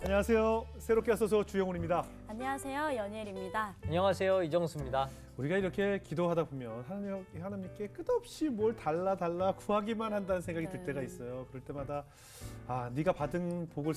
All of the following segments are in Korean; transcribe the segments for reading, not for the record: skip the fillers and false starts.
안녕하세요. 새롭게 와서서 주영훈입니다. 안녕하세요. 연예일입니다. 안녕하세요. 이정수입니다. 우리가 이렇게 기도하다 보면 하나님께 끝없이 뭘 달라 구하기만 한다는 생각이 들 때가 있어요. 그럴 때마다 네가 받은 복을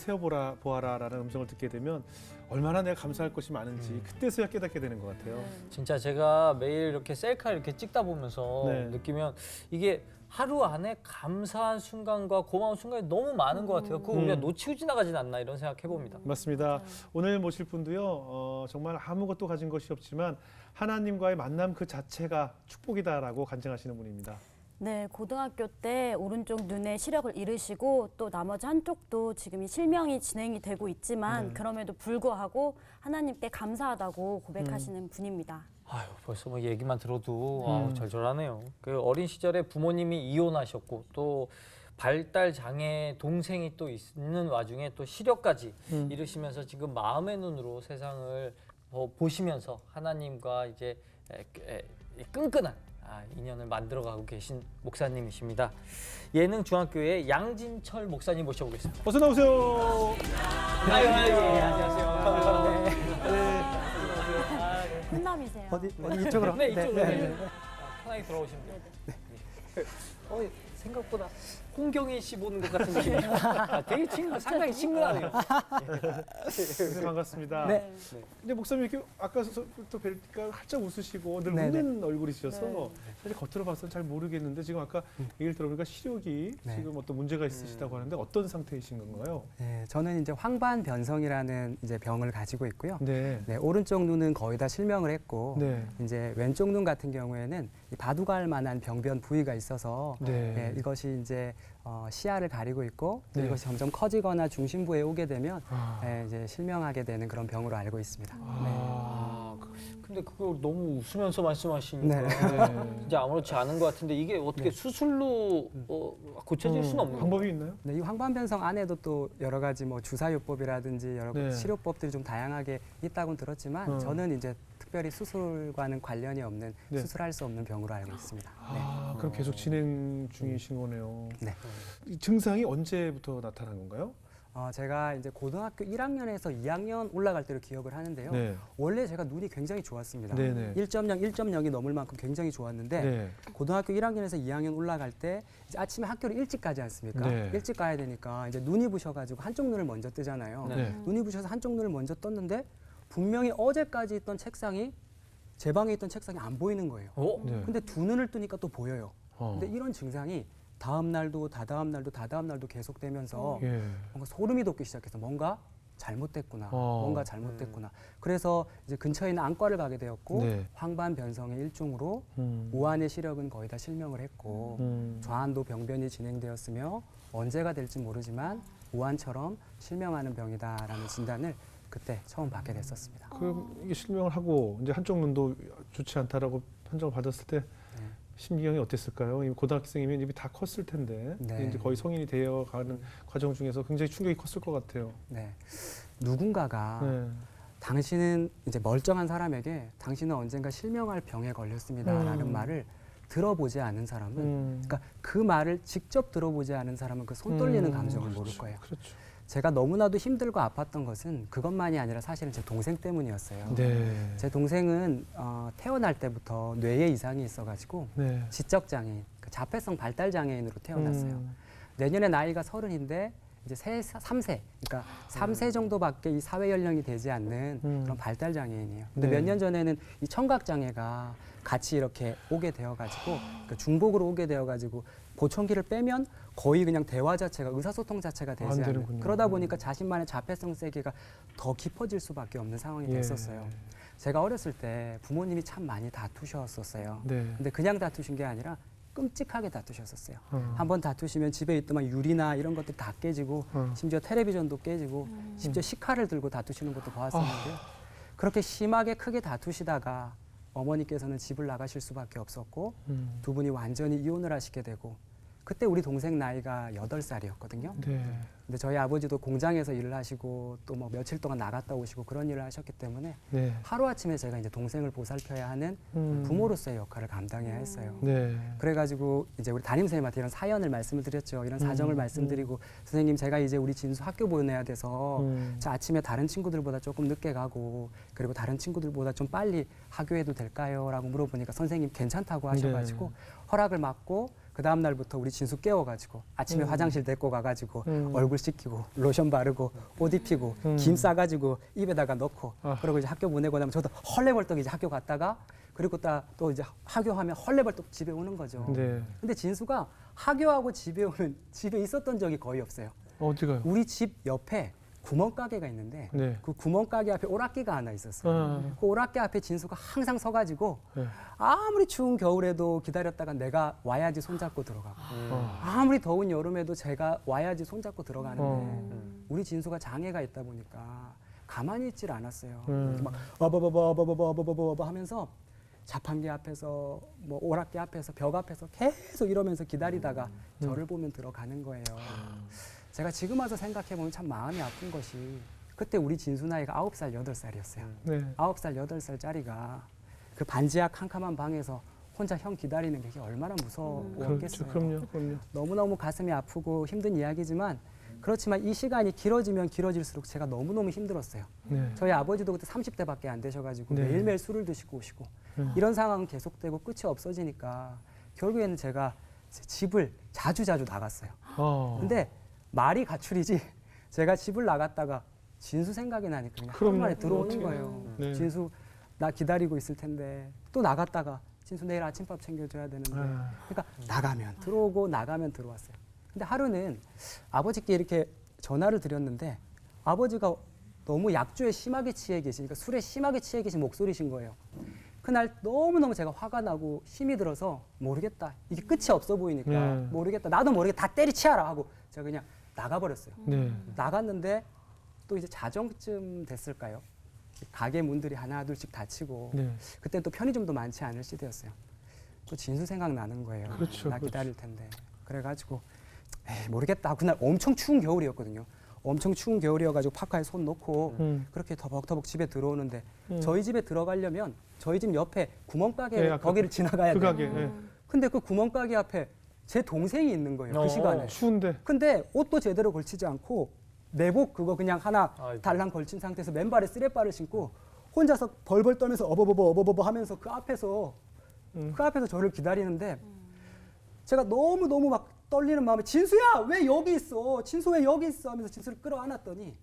보아라라는 음성을 듣게 되면 얼마나 내가 감사할 것이 많은지 그때서야 깨닫게 되는 것 같아요. 진짜 제가 매일 이렇게 셀카 이렇게 찍다 보면서 느끼면 이게 하루 안에 감사한 순간과 고마운 순간이 너무 많은 것 같아요. 그거 우리가 놓치고 지나가진 않나 이런 생각 해봅니다. 맞습니다. 오늘 모실 분도요. 정말 아무것도 가진 것이 없지만 하나님과의 만남 그 자체가 축복이다라고 간증하시는 분입니다. 네, 고등학교 때 오른쪽 눈에 시력을 잃으시고 또 나머지 한쪽도 지금 실명이 진행이 되고 있지만 그럼에도 불구하고 하나님께 감사하다고 고백하시는 분입니다. 아유, 벌써 뭐 얘기만 들어도 절절하네요. 그 어린 시절에 부모님이 이혼하셨고 또 발달 장애 동생이 또 있는 와중에 또 시력까지 잃으시면서 지금 마음의 눈으로 세상을 보시면서 하나님과 이제 끈끈한 인연을 만들어가고 계신 목사님이십니다. 예능 중학교의 양진철 목사님 모셔보겠습니다. 어서 나오세요. 안녕하세요. 훈남이세요. 어디 이쪽으로? 네, 이쪽으로. 편하게 들어오시면 돼요. 생각보다 홍경희 씨 보는 것 같은 느낌이에요. 되게 상당히 친근하네요. 네, 반갑습니다. 네. 근데 목사님 이렇게 아까부터 뵈니까 활짝 웃으시고 늘 네네. 웃는 얼굴이셔서 사실 겉으로 봐서는 잘 모르겠는데 지금 아까 얘기를 들어보니까 시력이 지금 어떤 문제가 있으시다고 하는데 어떤 상태이신 건가요? 네, 저는 이제 황반변성이라는 이제 병을 가지고 있고요. 네. 네, 오른쪽 눈은 거의 다 실명을 했고, 네. 이제 왼쪽 눈 같은 경우에는 이 바둑알 만한 병변 부위가 있어서 네. 이것이 이제 시야를 가리고 있고 또 네. 이것이 점점 커지거나 중심부에 오게 되면 이제 실명하게 되는 그런 병으로 알고 있습니다. 근데 그걸 너무 웃으면서 말씀하시니까 네. 진짜 아무렇지 않은 것 같은데 이게 어떻게 수술로 고쳐질 수는 없는 방법이 있나요? 네, 이 황반변성 안에도 또 여러 가지 뭐 주사요법이라든지 여러 네. 치료법들이 좀 다양하게 있다고는 들었지만 저는 이제 특별히 수술과는 관련이 없는 네. 수술할 수 없는 병으로 알고 있습니다. 그럼 계속 진행 중이신 거네요. 네. 이 증상이 언제부터 나타난 건가요? 제가 이제 고등학교 1학년에서 2학년 올라갈 때를 기억을 하는데요. 네. 원래 제가 눈이 굉장히 좋았습니다. 네네. 1.0, 1.0이 넘을 만큼 굉장히 좋았는데 네. 고등학교 1학년에서 2학년 올라갈 때 이제 아침에 학교를 일찍 가지 않습니까? 네. 일찍 가야 되니까 이제 눈이 부셔가지고 한쪽 눈을 먼저 뜨잖아요. 네. 눈이 부셔서 한쪽 눈을 먼저 떴는데 분명히 어제까지 있던 책상이 제 방에 있던 책상이 안 보이는 거예요. 네. 근데 두 눈을 뜨니까 또 보여요. 어. 근데 이런 증상이 다음 날도 다다음 날도 계속되면서 예. 뭔가 소름이 돋기 시작해서 뭔가 잘못됐구나. 어. 뭔가 잘못됐구나. 그래서 이제 근처에 있는 안과를 가게 되었고 네. 황반변성의 일종으로 음. 우한의 시력은 거의 다 실명을 했고 좌안도 병변이 진행되었으며 언제가 될지 모르지만 우한처럼 실명하는 병이다라는 진단을 그때 처음 받게 됐었습니다. 그럼 이게 실명을 하고 이제 한쪽 눈도 좋지 않다라고 판정을 받았을 때 심경이 어땠을까요? 고등학생이면 입이 다 컸을 텐데 네. 이제 거의 성인이 되어가는 과정 중에서 굉장히 충격이 컸을 것 같아요. 네. 누군가가 네. 당신은 이제 멀쩡한 사람에게 당신은 언젠가 실명할 병에 걸렸습니다라는 말을 들어보지 않은 사람은 그러니까 그 말을 직접 들어보지 않은 사람은 그 손 떨리는 감정을 모를 거예요. 그렇죠. 제가 너무나도 힘들고 아팠던 것은 그것만이 아니라 사실은 제 동생 때문이었어요. 네. 제 동생은 태어날 때부터 뇌에 이상이 있어가지고 네. 지적장애인, 그 자폐성 발달 장애인으로 태어났어요. 내년에 나이가 30인데 이제 3세, 그러니까 3세 정도밖에 이 사회 연령이 되지 않는 그런 발달 장애인이에요. 근데 네. 몇 년 전에는 이 청각 장애가 같이 이렇게 오게 되어가지고 그 중복으로 오게 되어가지고 보청기를 빼면 거의 그냥 대화 자체가 의사소통 자체가 되지 않는 되는군요. 그러다 보니까 자신만의 자폐성 세계가 더 깊어질 수밖에 없는 상황이 됐었어요. 제가 어렸을 때 부모님이 참 많이 다투셨었어요. 네. 근데 그냥 다투신 게 아니라 끔찍하게 다투셨었어요. 한번 다투시면 집에 있더만 유리나 이런 것들 다 깨지고 심지어 텔레비전도 깨지고 심지어 식칼을 들고 다투시는 것도 보았었는데요. 그렇게 심하게 크게 다투시다가 어머니께서는 집을 나가실 수밖에 없었고 두 분이 완전히 이혼을 하시게 되고 그때 우리 동생 나이가 8살이었거든요. 네. 근데 저희 아버지도 공장에서 일을 하시고 또 뭐 며칠 동안 나갔다 오시고 그런 일을 하셨기 때문에 네. 하루아침에 제가 이제 동생을 보살펴야 하는 부모로서의 역할을 감당해야 했어요. 네. 그래가지고 이제 우리 담임선생님한테 이런 사연을 말씀을 드렸죠. 이런 사정을 말씀드리고 선생님 제가 이제 우리 진수 학교 보내야 돼서 저 아침에 다른 친구들보다 조금 늦게 가고 그리고 다른 친구들보다 좀 빨리 학교에도 될까요? 라고 물어보니까 선생님 괜찮다고 하셔가지고 허락을 받고 그 다음 날부터 우리 진수 깨워가지고 아침에 화장실 데리고 가가지고 얼굴 씻기고 로션 바르고 옷 입히고 김 싸가지고 입에다가 넣고 그리고 이제 학교 보내고 나면 저도 헐레벌떡 이제 학교 갔다가 그리고 또 이제 학교하면 헐레벌떡 집에 오는 거죠. 네. 근데 진수가 학교하고 집에 오면 집에 있었던 적이 거의 없어요. 어디 가요? 우리 집 옆에 구멍가게가 있는데 네. 그 구멍가게 앞에 오락기가 하나 있었어요. 그 오락기 앞에 진수가 항상 서가지고 네. 아무리 추운 겨울에도 기다렸다가 내가 와야지 손잡고 들어가고 아무리 더운 여름에도 제가 와야지 손잡고 들어가는데 우리 진수가 장애가 있다 보니까 가만히 있질 않았어요. 이렇게 막 어버버버버버버버버버 하면서 자판기 앞에서 뭐 오락기 앞에서 벽 앞에서 계속 이러면서 기다리다가 저를 보면 들어가는 거예요. 제가 지금 와서 생각해보면 참 마음이 아픈 것이 그때 우리 진수 나이가 9살, 8살이었어요. 네. 9살, 8살짜리가 그 반지하 캄캄한 방에서 혼자 형 기다리는 게 얼마나 무서웠겠어요. 그럼요. 너무너무 가슴이 아프고 힘든 이야기지만 그렇지만 이 시간이 길어지면 길어질수록 제가 너무너무 힘들었어요. 네. 저희 아버지도 그때 30대밖에 안 되셔가지고 네. 매일매일 술을 드시고 오시고 이런 상황은 계속되고 끝이 없어지니까 결국에는 제가 제 집을 자주 나갔어요. 근데 말이 가출이지 제가 집을 나갔다가 진수 생각이 나니까 그냥 그럼요. 하루 만에 들어오는 어떻게 거예요. 네. 진수 나 기다리고 있을 텐데 또 나갔다가 진수 내일 아침밥 챙겨줘야 되는데 그러니까 나가면 들어오고 나가면 들어왔어요. 근데 하루는 아버지께 이렇게 전화를 드렸는데 아버지가 너무 약주에 심하게 취해 계시니까 술에 심하게 취해 계신 목소리신 거예요. 그날 너무너무 제가 화가 나고 힘이 들어서 모르겠다. 이게 끝이 없어 보이니까 모르겠다. 나도 모르겠다. 다 때리치워라 하고 제가 그냥 나가버렸어요. 네. 나갔는데 또 이제 자정쯤 됐을까요? 가게 문들이 하나 둘씩 닫히고 네. 그때 또 편의점도 많지 않을 시대였어요. 또 진수 생각나는 거예요. 그렇죠, 나 기다릴 텐데. 그래가지고 에이, 모르겠다. 그날 엄청 추운 겨울이었거든요. 엄청 추운 겨울이어가지고 파카에 손 놓고 그렇게 터벅터벅 집에 들어오는데 저희 집에 들어가려면 저희 집 옆에 구멍가게 네, 거기를 지나가야 그 돼요. 가게. 네. 근데 그 구멍가게 앞에 제 동생이 있는 거예요. 그 시간에. 추운데. 근데 옷도 제대로 걸치지 않고 내복 그거 그냥 하나 아이고. 달랑 걸친 상태에서 맨발에 쓰레빠를 신고 혼자서 벌벌 떨면서 어버버버 하면서 그 앞에서 저를 기다리는데 제가 너무 막 떨리는 마음에 진수야 왜 여기 있어? 진수 왜 여기 있어? 하면서 진수를 끌어안았더니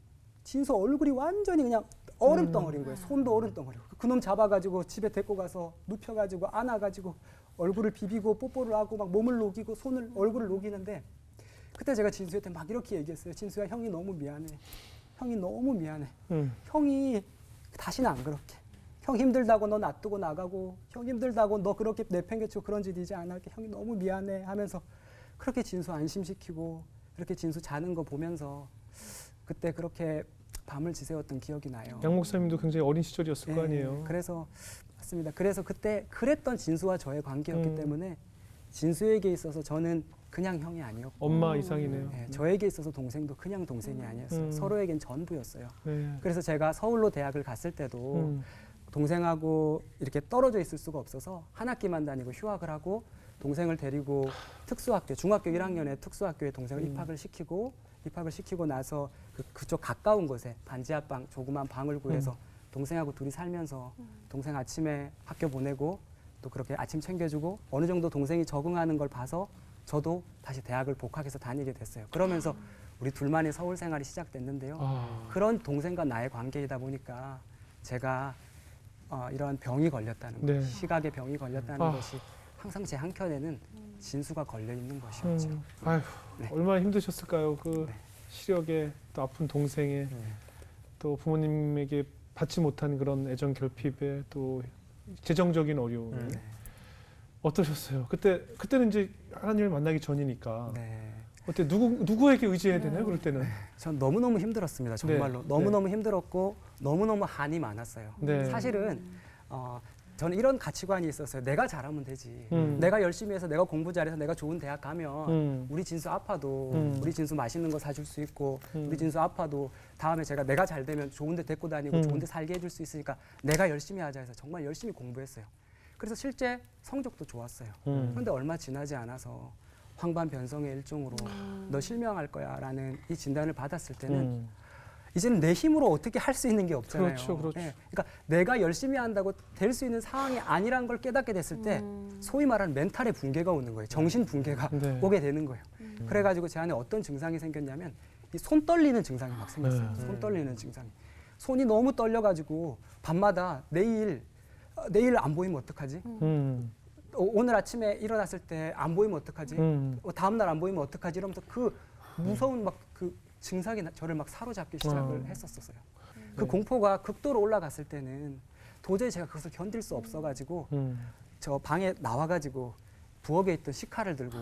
진수 얼굴이 완전히 그냥 얼음 덩어리인 거예요. 손도 얼음 덩어리. 그놈 잡아가지고 집에 데리고 가서 눕혀가지고 안아가지고 얼굴을 비비고 뽀뽀를 하고 막 몸을 녹이고 얼굴을 녹이는데 그때 제가 진수한테 막 이렇게 얘기했어요. 진수야 형이 너무 미안해. 형이 너무 미안해. 형이 다시는 안 그렇게. 형 힘들다고 너 놔두고 나가고 형 힘들다고 너 그렇게 내팽개치고 그런 짓 이제 안 할게. 형이 너무 미안해 하면서 그렇게 진수 안심시키고 그렇게 진수 자는 거 보면서 그때 그렇게 밤을 지새웠던 기억이 나요. 양 목사님도 굉장히 어린 시절이었을 거 네, 아니에요. 그래서 맞습니다. 그래서 그때 그랬던 진수와 저의 관계였기 때문에 진수에게 있어서 저는 그냥 형이 아니었고 엄마 이상이네요. 네, 저에게 있어서 동생도 그냥 동생이 아니었어요. 서로에겐 전부였어요. 네. 그래서 제가 서울로 대학을 갔을 때도 동생하고 이렇게 떨어져 있을 수가 없어서 한 학기만 다니고 휴학을 하고 동생을 데리고 특수학교 중학교 1학년에 특수학교에 동생을 입학을 시키고 나서 그쪽 가까운 곳에 반지하방 조그만 방을 구해서 동생하고 둘이 살면서 동생 아침에 학교 보내고 또 그렇게 아침 챙겨주고 어느 정도 동생이 적응하는 걸 봐서 저도 다시 대학을 복학해서 다니게 됐어요. 그러면서 우리 둘만의 서울 생활이 시작됐는데요. 그런 동생과 나의 관계이다 보니까 제가 이런 병이 걸렸다는 것, 네. 시각의 병이 걸렸다는 것이 항상 제 한켠에는 진수가 걸려 있는 것이었죠. 아휴, 네. 얼마나 힘드셨을까요? 그 네. 시력에 또 아픈 동생에 또 부모님에게 받지 못한 그런 애정 결핍에 또 재정적인 어려움. 어떠셨어요? 그때는 이제 하나님을 만나기 전이니까. 네. 어때 누구에게 의지해야 되나요? 그럴 때는. 전 너무너무 힘들었습니다. 정말로. 네. 너무너무 힘들었고 너무너무 한이 많았어요. 네. 사실은 저는 이런 가치관이 있었어요. 내가 잘하면 되지. 내가 열심히 해서 내가 공부 잘해서 내가 좋은 대학 가면 우리 진수 아파도 우리 진수 맛있는 거 사줄 수 있고 우리 진수 아파도 다음에 내가 잘 되면 좋은 데 데리고 다니고 좋은 데 살게 해줄 수 있으니까 내가 열심히 하자 해서 정말 열심히 공부했어요. 그래서 실제 성적도 좋았어요. 그런데 얼마 지나지 않아서 황반변성의 일종으로 너 실명할 거야 라는 이 진단을 받았을 때는 이제는 내 힘으로 어떻게 할 수 있는 게 없잖아요. 그렇죠, 그렇죠. 예, 그러니까 내가 열심히 한다고 될 수 있는 상황이 아니란 걸 깨닫게 됐을 때 소위 말하는 멘탈의 붕괴가 오는 거예요. 정신 붕괴가 네. 오게 되는 거예요. 그래가지고 제 안에 어떤 증상이 생겼냐면 이 손 떨리는 증상이 막 생겼어요. 네. 손 떨리는 증상이. 손이 너무 떨려가지고 밤마다 내일 안 보이면 어떡하지? 오늘 아침에 일어났을 때 안 보이면 어떡하지? 다음 날 안 보이면 어떡하지? 이러면서 그 무서운 막 그 증상이 저를 막 사로잡기 시작을 했었어요. 그 공포가 극도로 올라갔을 때는 도저히 제가 그것을 견딜 수 없어가지고 저 방에 나와가지고 부엌에 있던 식칼을 들고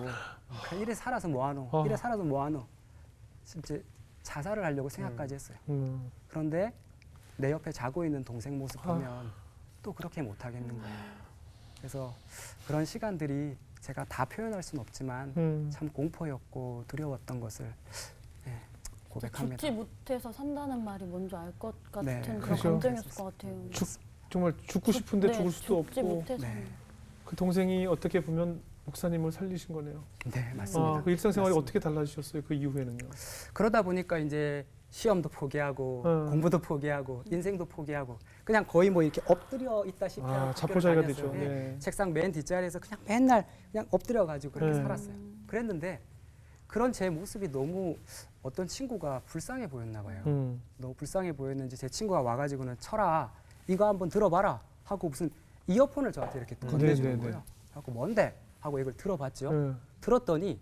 그냥 이래 살아서 뭐하노? 이래 살아서 뭐하노? 진짜 자살을 하려고 생각까지 했어요. 그런데 내 옆에 자고 있는 동생 모습 보면 또 그렇게 못하겠는 거예요. 그래서 그런 시간들이 제가 다 표현할 수는 없지만 참 공포였고 두려웠던 것을 고백합니다. 죽지 못해서 산다는 말이 뭔지 알 것 같은 네. 그런 그죠. 감정이었을 것 같아요. 정말 죽고 싶은데 네, 죽을 수도 죽지 없고 못해서. 네. 그 동생이 어떻게 보면 목사님을 살리신 거네요. 네, 맞습니다. 그 일상생활이 맞습니다. 어떻게 달라지셨어요? 그 이후에는요? 그러다 보니까 이제 시험도 포기하고 공부도 포기하고 인생도 포기하고 그냥 거의 뭐 이렇게 엎드려 있다시피 하고 학교를 자포자기가 다녔어요. 되죠. 네. 네. 책상 맨 뒷자리에서 그냥 맨날 그냥 엎드려 가지고 그렇게 네. 살았어요. 그랬는데 그런 제 모습이 너무 어떤 친구가 불쌍해 보였나 봐요. 너무 불쌍해 보였는지 제 친구가 와가지고는 철아 이거 한번 들어봐라 하고 무슨 이어폰을 저한테 이렇게 건네주는 네네네. 거예요. 하고 뭔데? 하고 이걸 들어봤죠. 네. 들었더니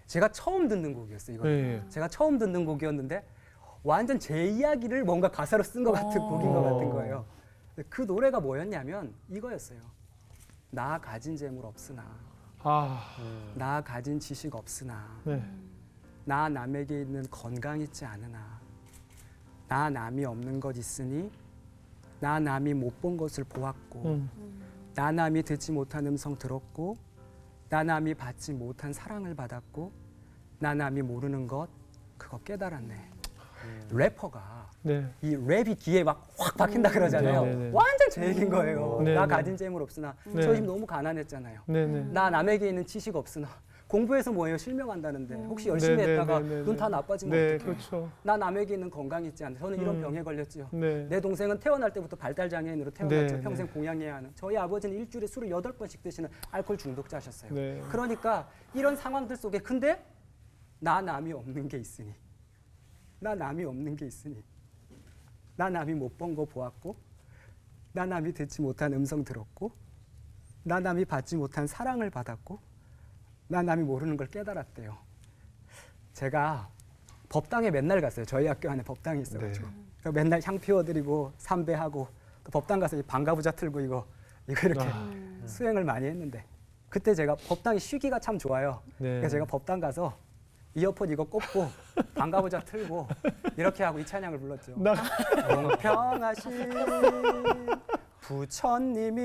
제가 처음 듣는 곡이었어요. 이거 네. 제가 처음 듣는 곡이었는데 완전 제 이야기를 뭔가 가사로 쓴 것 같은 곡인 것 같은 거예요. 그 노래가 뭐였냐면 이거였어요. 나 가진 재물 없으나 나 가진 지식 없으나 네. 나 남에게 있는 건강 있지 않으나 나 남이 없는 것 있으니 나 남이 못 본 것을 보았고 나 남이 듣지 못한 음성 들었고 나 남이 받지 못한 사랑을 받았고 나 남이 모르는 것 그거 깨달았네. 래퍼가 네. 이 랩이 귀에 막 확 박힌다 그러잖아요. 네네네. 완전 제 얘기인 거예요. 네네. 나 가진 재물 없으나 네. 저 지금 너무 가난했잖아요. 네네. 나 남에게 있는 지식 없으나 공부해서 뭐예요? 실명한다는데 혹시 열심히 네네네네네. 했다가 눈 다 나빠지면 네, 어떡해요? 그렇죠. 나 남에게 있는 건강 있지 않나. 저는 이런 병에 걸렸지요. 네. 내 동생은 태어날 때부터 발달 장애인으로 태어났죠. 네, 평생 봉양해야 하는. 저희 아버지는 일주일에 술을 8번씩 드시는 알코올 중독자셨어요. 네. 그러니까 이런 상황들 속에 근데 나 남이 없는 게 있으니 나 남이 없는 게 있으니 나 남이 못 본 거 보았고 나 남이 듣지 못한 음성 들었고 나 남이 받지 못한 사랑을 받았고 나 남이 모르는 걸 깨달았대요. 제가 법당에 맨날 갔어요. 저희 학교 안에 법당이 있어가지고 그러니까 맨날 향 피워드리고 삼배하고 또 법당 가서 이 방가부자 틀고 이거 이렇게 수행을 많이 했는데 그때 제가 법당이 쉬기가 참 좋아요. 네. 그래서 제가 법당 가서 이어폰 이거 꽂고 방가부자 틀고 이렇게 하고 이 찬양을 불렀죠. 공평하신 부처님이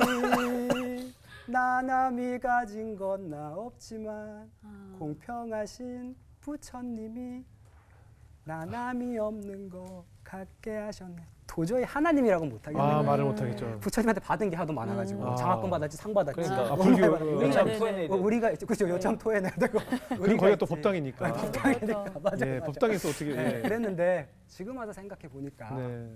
나 남이 가진 건 나 없지만 공평하신 부처님이 나 남이 없는 거 갖게 하셨네. 도저히 하나님이라고 못하겠네요. 말을 못하겠죠. 부처님한테 받은 게 하도 많아가지고 장학금 받았지 상 받았지. 그러니까. 불교, 요참 네네. 토해내야 돼. 우리가 그죠 요참 토해내야 되고. 그리고 거기가 또 법당이니까. 법당이니까 맞아. 예, 법당에서 어떻게? 예. 그랬는데 지금 와서 생각해 보니까 네.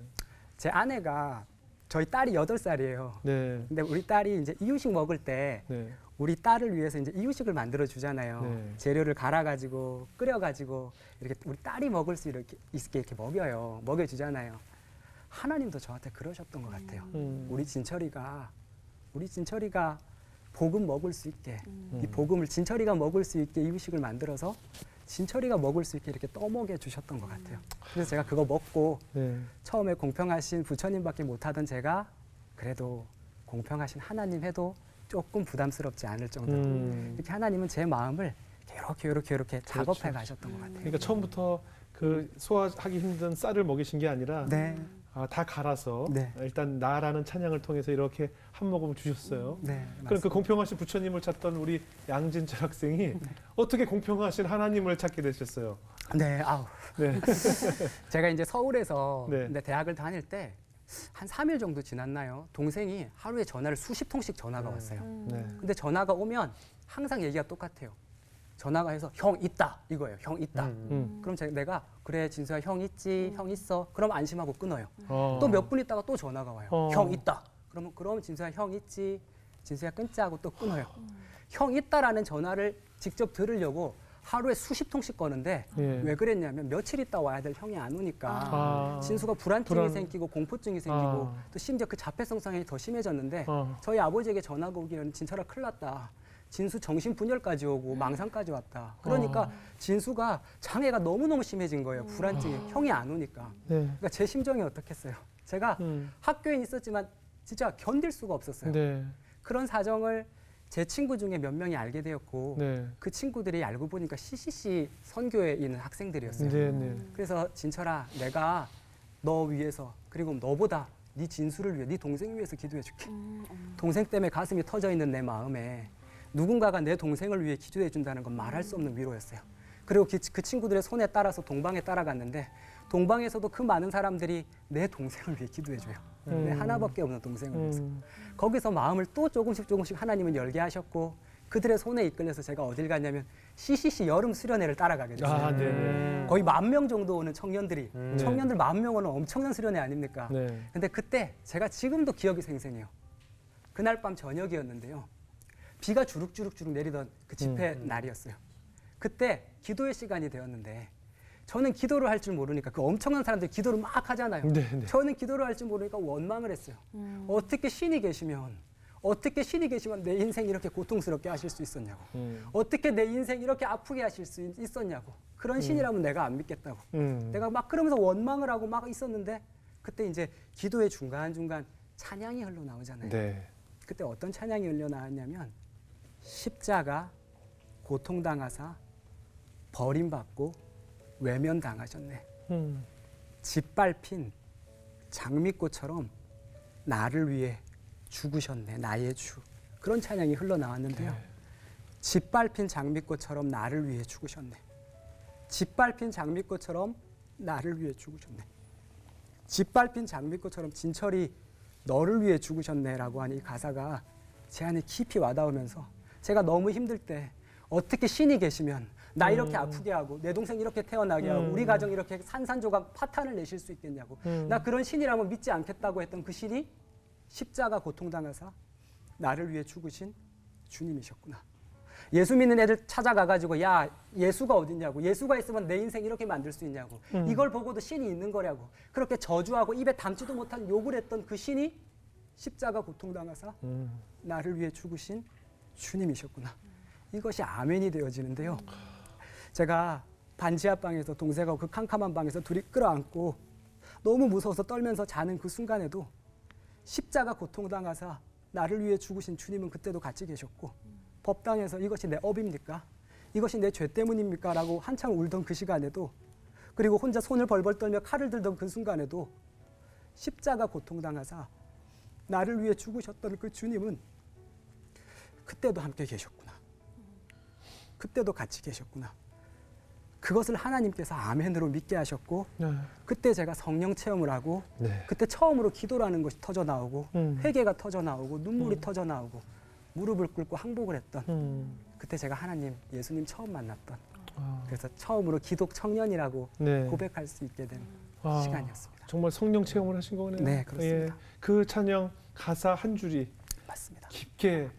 제 아내가 저희 딸이 8살이에요. 네. 근데 우리 딸이 이제 이유식 먹을 때 네. 우리 딸을 위해서 이제 이유식을 만들어 주잖아요. 네. 재료를 갈아 가지고 끓여 가지고 이렇게 우리 딸이 먹을 수 있게 이렇게 먹여요. 먹여 주잖아요. 하나님도 저한테 그러셨던 것 같아요. 우리 진철이가 복음 먹을 수 있게 이 복음을 진철이가 먹을 수 있게 이유식을 만들어서 진철이가 먹을 수 있게 이렇게 떠먹여 주셨던 것 같아요. 그래서 제가 그거 먹고 네. 처음에 공평하신 부처님밖에 못하던 제가 그래도 공평하신 하나님 해도 조금 부담스럽지 않을 정도로 이렇게 하나님은 제 마음을 이렇게 작업해 가셨던 것 같아요. 그러니까 처음부터 그 소화하기 힘든 쌀을 먹이신 게 아니라 네. 다 갈아서 네. 일단 나라는 찬양을 통해서 이렇게 한 모금 주셨어요. 네, 그럼 그 맞습니다. 공평하신 부처님을 찾던 우리 양진철 학생이 어떻게 공평하신 하나님을 찾게 되셨어요? 네, 아우. 네. 제가 이제 서울에서 네. 근데 대학을 다닐 때 한 3일 정도 지났나요? 동생이 하루에 전화를 수십 통씩 전화가 왔어요. 네. 근데 전화가 오면 항상 얘기가 똑같아요. 전화가 해서 형 있다 이거예요. 형 있다. 그럼 내가 그래 진수야 형 있지 형 있어. 그럼 안심하고 끊어요. 또 몇 분 있다가 또 전화가 와요. 형 있다. 그럼 진수야 형 있지. 진수야 끊자 하고 또 끊어요. 형 있다라는 전화를 직접 들으려고 하루에 수십 통씩 거는데 예. 왜 그랬냐면 며칠 있다 와야 될 형이 안 오니까 아. 진수가 불안증이 생기고 공포증이 생기고 아. 또 심지어 그 자폐성상이 더 심해졌는데 어. 저희 아버지에게 전화가 오기는 진철아 큰일 났다. 진수 정신분열까지 오고 망상까지 왔다. 그러니까 진수가 장애가 너무너무 심해진 거예요. 불안증이. 형이 안 오니까. 네. 그러니까 제 심정이 어떻겠어요. 제가 학교에 있었지만 진짜 견딜 수가 없었어요. 네. 그런 사정을 제 친구 중에 몇 명이 알게 되었고 네. 그 친구들이 알고 보니까 CCC 선교에 있는 학생들이었어요. 네. 네. 그래서 진철아 내가 너 위해서 그리고 너보다 네 진수를 위해 네 동생 위해서 기도해 줄게. 동생 때문에 가슴이 터져 있는 내 마음에 누군가가 내 동생을 위해 기도해 준다는 건 말할 수 없는 위로였어요. 그리고 그 친구들의 손에 따라서 동방에 따라갔는데 동방에서도 그 많은 사람들이 내 동생을 위해 기도해 줘요. 내 하나밖에 없는 동생을 위해서. 거기서 마음을 또 조금씩 하나님은 열게 하셨고 그들의 손에 이끌려서 제가 어딜 갔냐면 CCC 여름 수련회를 따라가게 됐어요. 아, 네. 거의 10,000명 정도 오는 청년들이 청년들 10,000명 오는 엄청난 수련회 아닙니까? 네. 근데 그때 제가 지금도 기억이 생생해요. 그날 밤 저녁이었는데요. 비가 주룩주룩 내리던 그 집회 날이었어요. 그때 기도의 시간이 되었는데 저는 기도를 할 줄 모르니까 그 엄청난 사람들이 기도를 막 하잖아요. 네, 네. 저는 기도를 할 줄 모르니까 원망을 했어요. 어떻게 신이 계시면 내 인생 이렇게 고통스럽게 하실 수 있었냐고. 어떻게 내 인생 이렇게 아프게 하실 수 있었냐고. 그런 신이라면 내가 안 믿겠다고. 내가 막 그러면서 원망을 하고 막 있었는데 그때 이제 기도의 중간중간 찬양이 흘러나오잖아요. 네. 그때 어떤 찬양이 흘러나왔냐면 십자가 고통당하사 버림받고 외면당하셨네. 짓밟힌 장미꽃처럼 나를 위해 죽으셨네. 나의 주. 그런 찬양이 흘러나왔는데요. 짓밟힌 장미꽃처럼 나를 위해 죽으셨네. 짓밟힌 장미꽃처럼 나를 위해 죽으셨네. 짓밟힌 장미꽃처럼 진철이 너를 위해 죽으셨네라고 하는 이 가사가 제 안에 깊이 와닿으면서 제가 너무 힘들 때 어떻게 신이 계시면 나 이렇게 아프게 하고 내 동생 이렇게 태어나게 하고 우리 가정 이렇게 산산조각 파탄을 내실 수 있겠냐고 나 그런 신이라면 믿지 않겠다고 했던 그 신이 십자가 고통당하사 나를 위해 죽으신 주님이셨구나. 예수 믿는 애들 찾아가가지고 야 예수가 어딨냐고 예수가 있으면 내 인생 이렇게 만들 수 있냐고 이걸 보고도 신이 있는 거냐고 그렇게 저주하고 입에 담지도 못한 욕을 했던 그 신이 십자가 고통당하사 나를 위해 죽으신 주님이셨구나. 이것이 아멘이 되어지는데요. 제가 반지하방에서 동생하고 그 캄캄한 방에서 둘이 끌어안고 너무 무서워서 떨면서 자는 그 순간에도 십자가 고통당하사 나를 위해 죽으신 주님은 그때도 같이 계셨고 법당에서 이것이 내 업입니까? 이것이 내 죄 때문입니까? 라고 한참 울던 그 시간에도 그리고 혼자 손을 벌벌 떨며 칼을 들던 그 순간에도 십자가 고통당하사 나를 위해 죽으셨던 그 주님은 그때도 함께 계셨구나. 그때도 같이 계셨구나. 그것을 하나님께서 아멘으로 믿게 하셨고 그때 제가 성령 체험을 하고 그때 처음으로 기도라는 것이 터져 나오고 회개가 터져 나오고 눈물이 터져 나오고 무릎을 꿇고 항복을 했던 그때 제가 하나님, 예수님 처음 만났던 그래서 처음으로 기독 청년이라고 고백할 수 있게 된 시간이었습니다. 정말 성령 체험을 하신 거네요. 네, 그렇습니다. 예, 그 찬양 가사 한 줄이 맞습니다. 깊게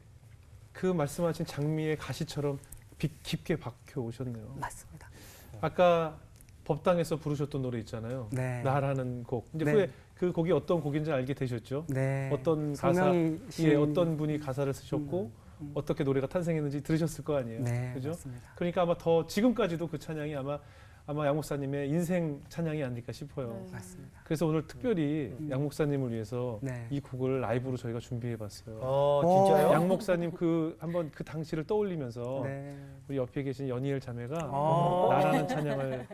그 말씀하신 장미의 가시처럼 깊게 박혀 오셨네요. 맞습니다. 아까 법당에서 부르셨던 노래 있잖아요. 네. 나라는 곡. 이제 네. 후에 그 곡이 어떤 곡인지 알게 되셨죠? 네. 어떤 가사, 성명이 예, 어떤 분이 가사를 쓰셨고 어떻게 노래가 탄생했는지 들으셨을 거 아니에요. 네, 그죠? 맞습니다. 그러니까 아마 더 지금까지도 그 찬양이 아마 양 목사님의 인생 찬양이 아닐까 싶어요. 맞습니다. 그래서 오늘 특별히 양 목사님을 위해서 네. 이 곡을 라이브로 저희가 준비해봤어요. 진짜요? 양 목사님 한번 그 당시를 떠올리면서 네. 우리 옆에 계신 연희엘 자매가 아. 나라는 찬양을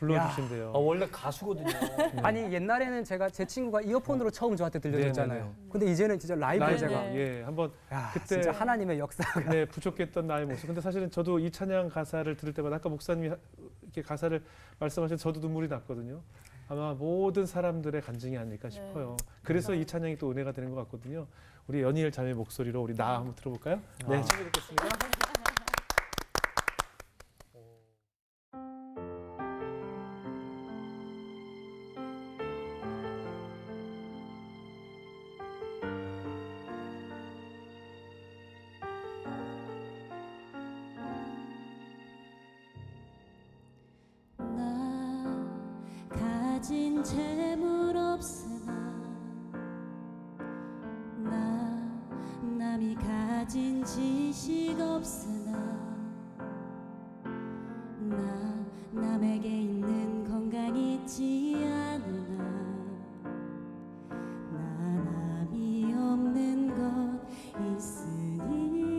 불러주신대요. 원래 가수거든요. 아니 옛날에는 제 친구가 이어폰으로 처음 저한테 들려줬잖아요. 네네네. 근데 이제는 진짜 라이브로 제가 네. 예, 한번 야, 그때 진짜 하나님의 역사가 네, 부족했던 나의 모습. 근데 사실은 저도 이 찬양 가사를 들을 때마다 아까 목사님이 이렇게 가사를 말씀하신 저도 눈물이 났거든요. 아마 모든 사람들의 간증이 아닐까 싶어요. 그래서 이 찬양이 또 은혜가 되는 것 같거든요. 우리 연희엘 자매 목소리로 우리 나 한번 들어볼까요? 네, 청해 듣겠습니다. 나 가진 재물 없으나 나 남이 가진 지식 없으나 나 남에게 있는 건강 있지 않으나 나 남이 없는 것 있으니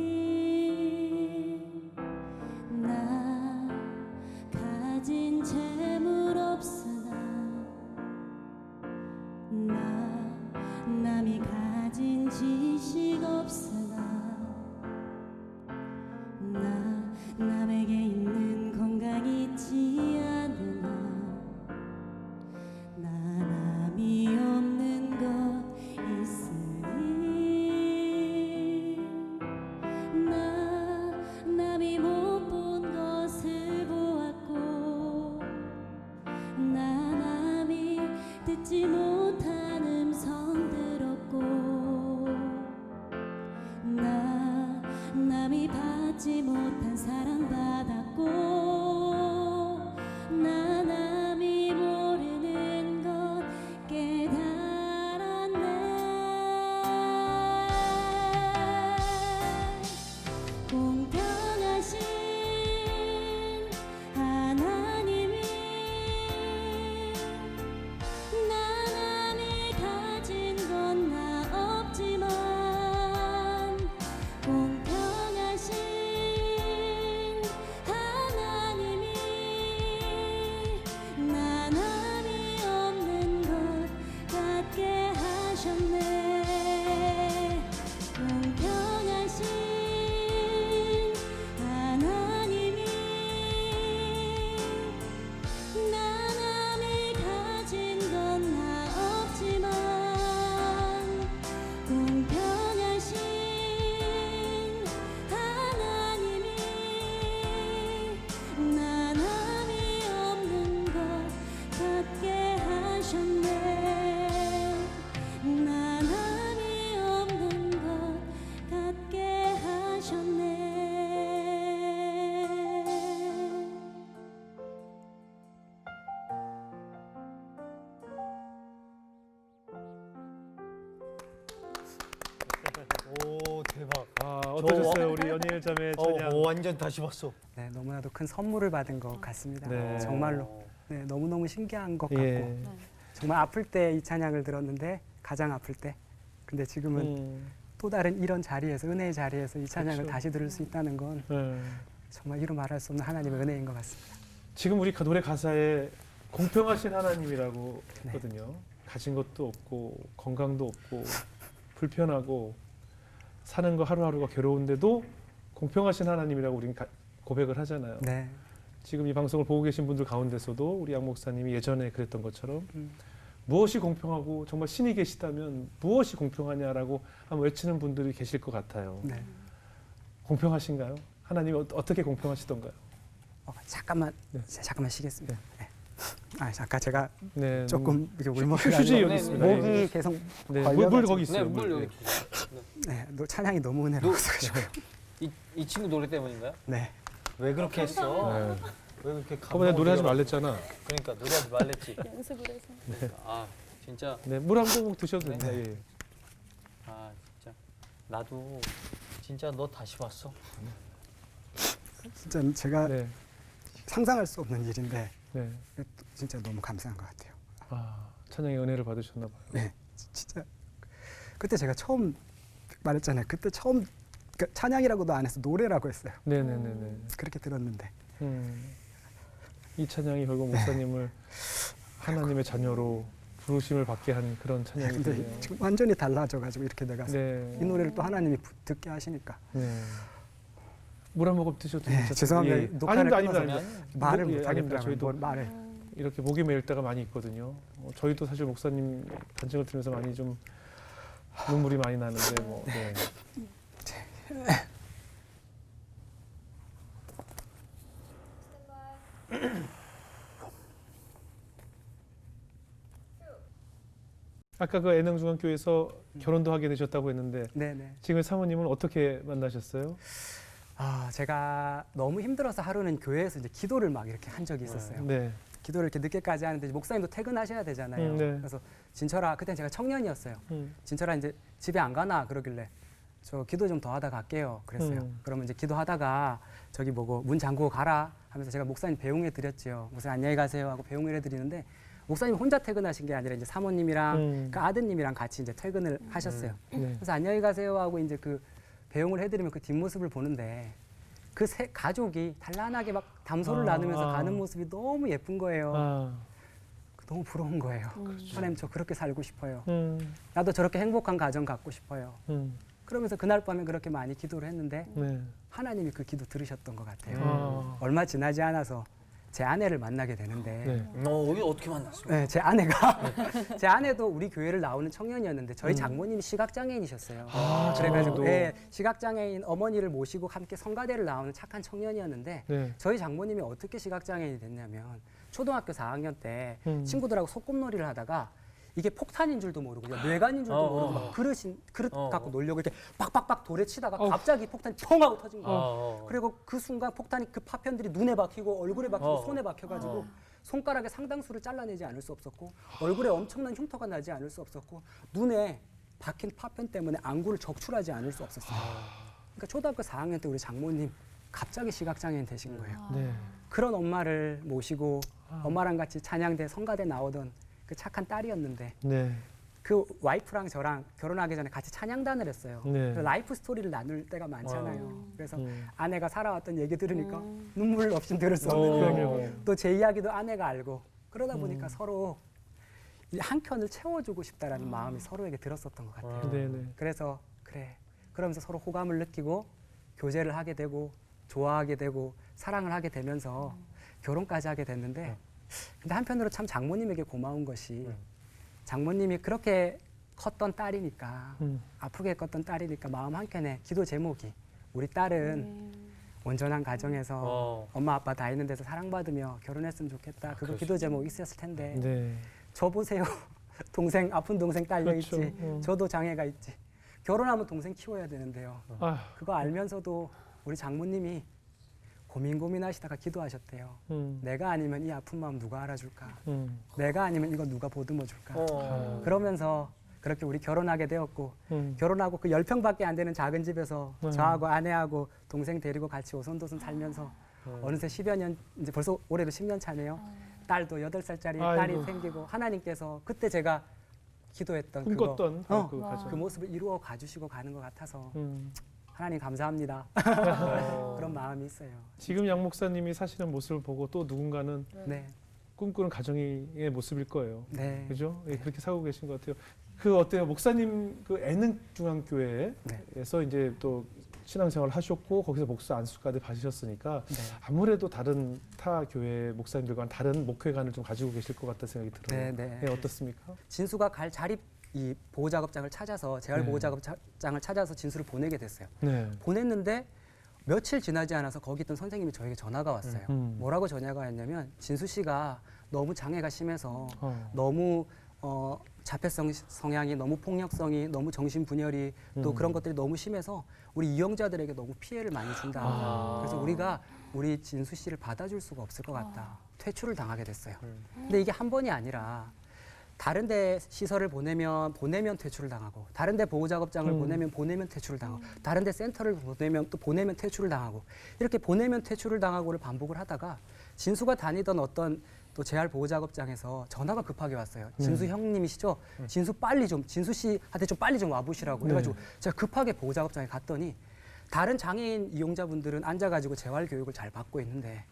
나 가진 재물 없으나 나 남이 가진 지식 없으나 나 남에게 있는 건강 있지 않으나 나 남이 없는 것 있으니 나 남이 못 본 것을 보았고 나 남이 듣지 못한 음성 들었고 나 남이 받지 못한 사랑 받았고 나 남이 모르는 것 깨달았네. 공평하신 하나님이 나 남이 가진 건 나 없지만 공평하신 하나님이 나 남이 없는 것 같게 하셨네. 공평하신 하나님이 나 남이 가진 건 나 없지만 공평하신 하나님이 나 남이 없는 것 같게 하셨네. 나 남이 없는 것 같게 하셨네. 오 대박. 아, 어떠셨어요, 우리 연희엘 자매 찬양? 완전 다시 봤어. 네, 너무나도 큰 선물을 받은 것 같습니다. 네. 정말로 네, 너무너무 신기한 것 예. 같고 정말 아플 때 이 찬양을 들었는데 가장 아플 때 근데 지금은 또 다른 이런 자리에서 은혜의 자리에서 이 찬양을 그렇죠. 다시 들을 수 있다는 건 네. 정말 이루 말할 수 없는 하나님의 은혜인 것 같습니다. 지금 우리 노래 가사에 공평하신 하나님이라고 네. 했거든요. 가진 것도 없고 건강도 없고 불편하고 사는 거 하루하루가 괴로운데도 공평하신 하나님이라고 우리는 고백을 하잖아요. 네. 지금 이 방송을 보고 계신 분들 가운데서도 우리 양 목사님이 예전에 그랬던 것처럼 음. 무엇이 공평하고 정말 신이 계시다면 무엇이 공평하냐라고 한번 외치는 분들이 계실 것 같아요. 네. 공평하신가요? 하나님이 어떻게 공평하시던가요? 잠깐만 네. 잠깐만 쉬겠습니다. 네. 아, 잠깐 제가 네, 조금 이게 울먹이가 휴지 아니라 여기 있습니다. 목이 예. 계속 네, 걸려가지고. 물 거기 네, 있어요. 물 여기. 네, 찬양이 너무 은혜로웠어가지고 이 친구 노래 때문인가요? 네. 왜 그렇게 했어? 네. 왜 그렇게 저번에 노래하지 말랬잖아. 그러니까 노래하지 말랬지. 연습을 해서. 그러니까, 아 진짜 네, 물 한 모금 드셔도 네. 됩니다. 예. 아 진짜 나도 진짜 너 다시 봤어. 진짜 제가 네. 상상할 수 없는 일인데 네. 진짜 너무 감사한 것 같아요. 아, 찬양의 은혜를 받으셨나 봐요. 네, 진짜 그때 제가 처음 말했잖아요. 그때 처음 찬양이라고도 안 해서 노래라고 했어요. 네, 네, 네, 네. 그렇게 들었는데 이 찬양이 결국 목사님을 하나님의 자녀로 부르심을 받게 한 그런 찬양이 근데 되네요. 지금 완전히 달라져가지고 이렇게 내가 네. 이 노래를 또 하나님이 듣게 하시니까 네. 물 한 모금 드셔도 네, 괜찮아요. 죄송합니다. 예. 녹화를 아닙니다, 끊어서 아닙니다. 말을 예, 못 아닙니다. 하겠더라고요. 저희도 뭘 말을. 이렇게 목이 메일 때가 많이 있거든요. 저희도 사실 목사님 간증을 들으면서 많이 좀 눈물이 많이 나는데 뭐. 네. 아까 그 애능중앙교회에서 결혼도 하게 되셨다고 했는데 네네. 지금 사모님은 어떻게 만나셨어요? 아 제가 너무 힘들어서 하루는 교회에서 이제 기도를 막 이렇게 한 적이 있었어요. 네. 기도를 이렇게 늦게까지 하는데 이제 목사님도 퇴근하셔야 되잖아요. 네. 그래서 진철아 그때 제가 청년이었어요. 음. 진철아 이제 집에 안 가나 그러길래 저 기도 좀 더 하다 갈게요. 그랬어요. 그러면 이제 기도하다가 저기 뭐고 문 잠그고 가라 하면서 제가 목사님 배웅해 드렸죠. 목사님 안녕히 가세요 하고 배웅을 해드리는데 목사님 혼자 퇴근하신 게 아니라 이제 사모님이랑 그 아드님이랑 같이 이제 퇴근을 하셨어요. 네. 그래서 안녕히 가세요 하고 이제 그 배웅을 해드리면 그 뒷모습을 보는데 그 세 가족이 단란하게 막 담소를 나누면서 가는 모습이 너무 예쁜 거예요. 아. 너무 부러운 거예요. 하나님 저 그렇게 살고 싶어요. 음. 나도 저렇게 행복한 가정 갖고 싶어요. 음. 그러면서 그날 밤에 그렇게 많이 기도를 했는데 네. 하나님이 그 기도 들으셨던 것 같아요. 아. 얼마 지나지 않아서 제 아내를 만나게 되는데 네. 이게 어떻게 만났습니까? 네, 제 아내가 제 아내도 우리 교회를 나오는 청년이었는데 저희 장모님이 시각장애인이셨어요. 그래가지고 장모님도. 네, 시각장애인 어머니를 모시고 함께 성가대를 나오는 착한 청년이었는데 네. 저희 장모님이 어떻게 시각장애인이 됐냐면 초등학교 4학년 때 음. 친구들하고 소꿉놀이를 하다가 이게 폭탄인 줄도 모르고 그냥 뇌관인 줄도 모르고 막 그릇 갖고 놀려고 이렇게 빡빡빡 돌에 치다가 갑자기 폭탄이 펑 하고 터진 거예요. 그리고 그 순간 폭탄이 그 파편들이 눈에 박히고 얼굴에 박히고 손에 박혀가지고 손가락의 상당수를 잘라내지 않을 수 없었고 얼굴에 엄청난 흉터가 나지 않을 수 없었고 눈에 박힌 파편 때문에 안구를 적출하지 않을 수 없었어요. 그러니까 초등학교 4학년 때 우리 장모님 갑자기 시각장애인 되신 거예요. 네. 그런 엄마를 모시고 엄마랑 같이 찬양대 성가대 나오던 그 착한 딸이었는데 네. 그 와이프랑 저랑 결혼하기 전에 같이 찬양단을 했어요. 네. 그래서 라이프 스토리를 나눌 때가 많잖아요. 그래서 음. 아내가 살아왔던 얘기 들으니까 눈물 없이 들을 수 어. 없는 또 제 이야기도 아내가 알고 그러다 보니까 서로 한 켠을 채워주고 싶다라는 마음이 서로에게 들었었던 것 같아요. 네네. 그래서 그래 그러면서 서로 호감을 느끼고 교제를 하게 되고 좋아하게 되고 사랑을 하게 되면서 결혼까지 하게 됐는데 근데 한편으로 참 장모님에게 고마운 것이 장모님이 그렇게 컸던 딸이니까 아프게 컸던 딸이니까 마음 한켠에 기도 제목이 우리 딸은 온전한 가정에서 엄마 아빠 다 있는 데서 사랑받으며 결혼했으면 좋겠다. 그거 기도 제목 있었을 텐데 네. 저 보세요. 동생 아픈 동생 딸려 그렇죠. 있지. 저도 장애가 있지. 결혼하면 동생 키워야 되는데요. 아. 그거 알면서도 우리 장모님이 고민하시다가 기도하셨대요. 내가 아니면 이 아픈 마음 누가 알아줄까? 내가 아니면 이거 누가 보듬어 줄까? 그러면서 그렇게 우리 결혼하게 되었고 결혼하고 그 10평밖에 안 되는 작은 집에서 저하고 아내하고 동생 데리고 같이 오손도손 살면서 어느새 10여 년 이제 벌써 올해로 10년 차네요. 딸도 8살짜리 딸이 아이고. 생기고 하나님께서 그때 제가 기도했던 꿈꿨던 그거 그 가정. 그 모습을 이루어 가주시고 가는 것 같아서 하나님 감사합니다. 그런 마음이 있어요. 지금 양 목사님이 사시는 모습을 보고 또 누군가는 네, 꿈꾸는 가정의 모습일 거예요. 네. 그죠? 예, 그렇게 살고 계신 것 같아요. 그 어때요? 목사님 그 애능중앙교회에서 네. 이제 또 신앙생활을 하셨고 거기서 목사 안수까지 받으셨으니까 네. 아무래도 다른 타 교회 목사님들과는 다른 목회관을 좀 가지고 계실 것 같다는 생각이 들어요. 네, 네. 예, 어떻습니까? 진수가 갈 자립 이 보호작업장을 찾아서 재활 보호작업장을 찾아서 진수를 보내게 됐어요. 네. 보냈는데 며칠 지나지 않아서 거기 있던 선생님이 저에게 전화가 왔어요. 뭐라고 전화가 왔냐면 진수 씨가 너무 장애가 심해서 너무 자폐성 성향이 너무 폭력성이 너무 정신분열이 또 그런 것들이 너무 심해서 우리 이용자들에게 너무 피해를 많이 준다. 그래서 우리가 우리 진수 씨를 받아줄 수가 없을 것 같다. 퇴출을 당하게 됐어요. 근데 이게 한 번이 아니라 다른 데 시설을 보내면 퇴출을 당하고 다른 데 보호작업장을 보내면 퇴출을 당하고 다른 데 센터를 보내면 또 보내면 퇴출을 당하고 이렇게 보내면 퇴출을 당하고를 반복을 하다가 진수가 다니던 어떤 또 재활 보호작업장에서 전화가 급하게 왔어요. 진수 형님이시죠? 진수 씨한테 좀 빨리 좀 와보시라고 그래가지고 제가 급하게 보호작업장에 갔더니 다른 장애인 이용자분들은 앉아가지고 재활 교육을 잘 받고 있는데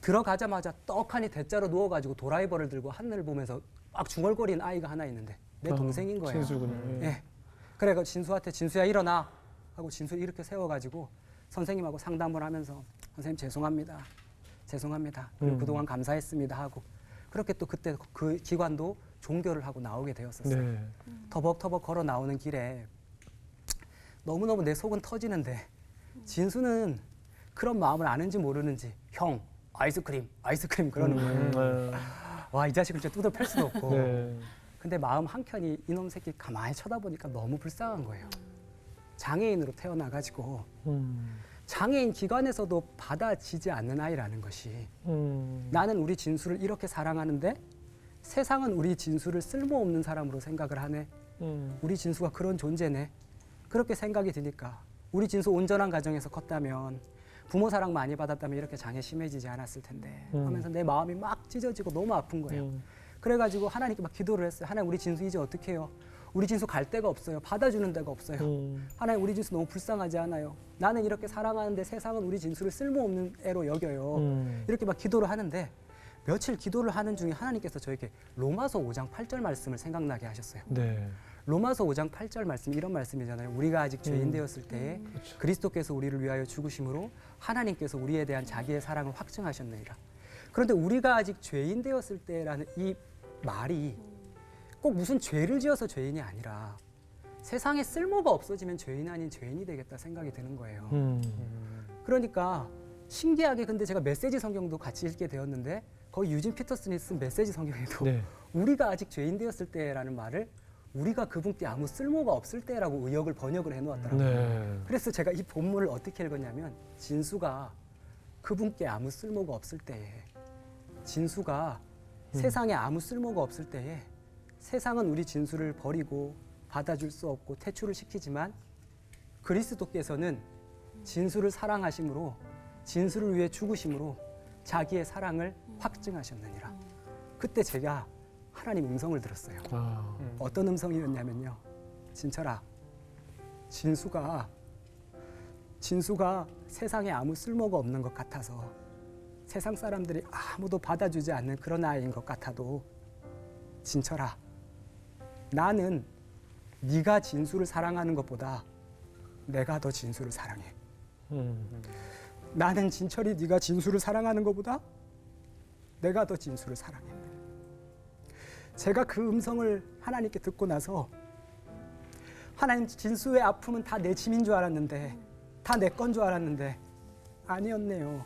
들어가자마자 떡하니 대자로 누워가지고 도라이버를 들고 하늘을 보면서 막 중얼거리는 아이가 하나 있는데 내 동생인 거예요. 진수군요. 예. 그래가 진수한테 진수야 일어나 하고 진수를 이렇게 세워가지고 선생님하고 상담을 하면서 선생님 죄송합니다. 죄송합니다. 그리고 그동안 감사했습니다 하고 그렇게 또 그때 그 기관도 종교를 하고 나오게 되었었어요. 네. 터벅터벅 걸어 나오는 길에 너무너무 내 속은 터지는데 진수는 그런 마음을 아는지 모르는지 형 아이스크림 그러는 거예요. 와, 이 자식을 진짜 뚜들 팰 수도 없고. 네. 근데 마음 한켠이 이놈 새끼 가만히 쳐다보니까 너무 불쌍한 거예요. 장애인으로 태어나가지고 장애인 기관에서도 받아지지 않는 아이라는 것이 나는 우리 진수를 이렇게 사랑하는데 세상은 우리 진수를 쓸모없는 사람으로 생각을 하네. 우리 진수가 그런 존재네. 그렇게 생각이 드니까 우리 진수 온전한 가정에서 컸다면 부모 사랑 많이 받았다면 이렇게 장애 심해지지 않았을 텐데 하면서 내 마음이 막 찢어지고 너무 아픈 거예요. 그래가지고 하나님께 막 기도를 했어요. 하나님 우리 진수 이제 어떻게 해요? 우리 진수 갈 데가 없어요. 받아주는 데가 없어요. 하나님 우리 진수 너무 불쌍하지 않아요? 나는 이렇게 사랑하는데 세상은 우리 진수를 쓸모없는 애로 여겨요. 이렇게 막 기도를 하는데 며칠 기도를 하는 중에 하나님께서 저에게 로마서 5장 8절 말씀을 생각나게 하셨어요. 네. 로마서 5장 8절 말씀이 이런 말씀이잖아요. 우리가 아직 죄인 되었을 때에 그렇죠. 그리스도께서 우리를 위하여 죽으심으로 하나님께서 우리에 대한 자기의 사랑을 확증하셨느니라. 그런데 우리가 아직 죄인 되었을 때라는 이 말이 꼭 무슨 죄를 지어서 죄인이 아니라 세상에 쓸모가 없어지면 죄인 아닌 죄인이 되겠다 생각이 드는 거예요. 그러니까 신기하게 근데 제가 메시지 성경도 같이 읽게 되었는데 거기 유진 피터슨이 쓴 메시지 성경에도 네. 우리가 아직 죄인 되었을 때라는 말을 우리가 그분께 아무 쓸모가 없을 때라고 의역을 번역을 해놓았더라고요. 네. 그래서 제가 이 본문을 어떻게 읽었냐면 진수가 그분께 아무 쓸모가 없을 때에 진수가 세상에 아무 쓸모가 없을 때에 세상은 우리 진수를 버리고 받아줄 수 없고 퇴출을 시키지만 그리스도께서는 진수를 사랑하심으로 진수를 위해 죽으심으로 자기의 사랑을 확증하셨느니라. 그때 제가 하나님 음성을 들었어요. 어떤 음성이었냐면요. 진철아, 진수가 세상에 아무 쓸모가 없는 것 같아서 세상 사람들이 아무도 받아주지 않는 그런 아이인 것 같아도 진철아, 나는 네가 진수를 사랑하는 것보다 내가 더 진수를 사랑해. 나는 진철이 네가 진수를 사랑하는 것보다 내가 더 진수를 사랑해. 제가 그 음성을 하나님께 듣고 나서 하나님 진수의 아픔은 다 내 짐인 줄 알았는데 다 내 건 줄 알았는데 아니었네요.